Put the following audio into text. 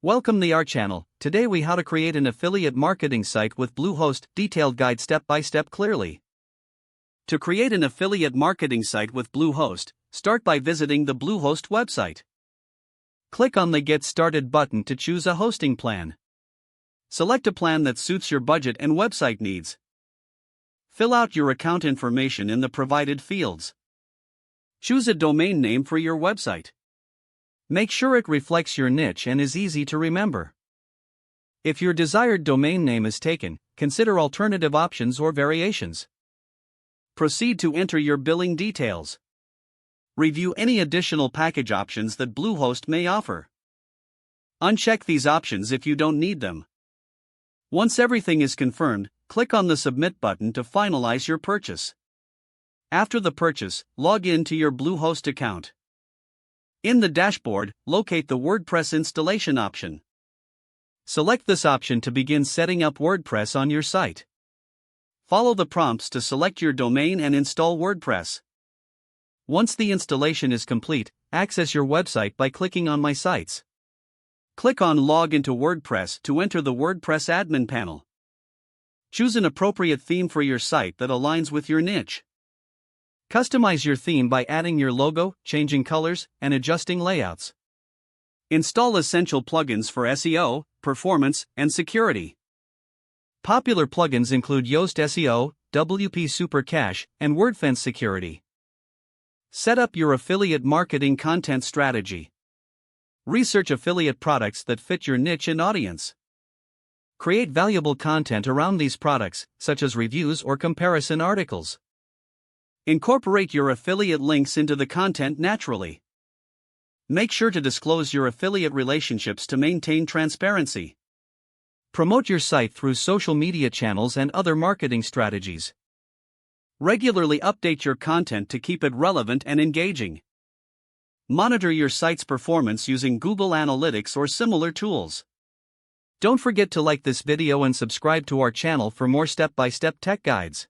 Welcome to our channel. Today we how to create an affiliate marketing site with Bluehost, detailed guide step by step clearly. To create an affiliate marketing site with Bluehost, start by visiting the Bluehost website. Click on the Get Started button to choose a hosting plan. Select a plan that suits your budget and website needs. Fill out your account information in the provided fields. Choose a domain name for your website. Make sure it reflects your niche and is easy to remember. If your desired domain name is taken, consider alternative options or variations. Proceed to enter your billing details. Review any additional package options that Bluehost may offer. Uncheck these options if you don't need them. Once everything is confirmed, click on the Submit button to finalize your purchase. After the purchase, log in to your Bluehost account. In the dashboard, locate the WordPress installation option. Select this option to begin setting up WordPress on your site. Follow the prompts to select your domain and install WordPress. Once the installation is complete, access your website by clicking on My Sites. Click on Log into WordPress to enter the WordPress admin panel. Choose an appropriate theme for your site that aligns with your niche. Customize your theme by adding your logo, changing colors, and adjusting layouts. Install essential plugins for SEO, performance, and security. Popular plugins include Yoast SEO, WP Super Cache, and WordFence Security. Set up your affiliate marketing content strategy. Research affiliate products that fit your niche and audience. Create valuable content around these products, such as reviews or comparison articles. Incorporate your affiliate links into the content naturally. Make sure to disclose your affiliate relationships to maintain transparency. Promote your site through social media channels and other marketing strategies. Regularly update your content to keep it relevant and engaging. Monitor your site's performance using Google Analytics or similar tools. Don't forget to like this video and subscribe to our channel for more step-by-step tech guides.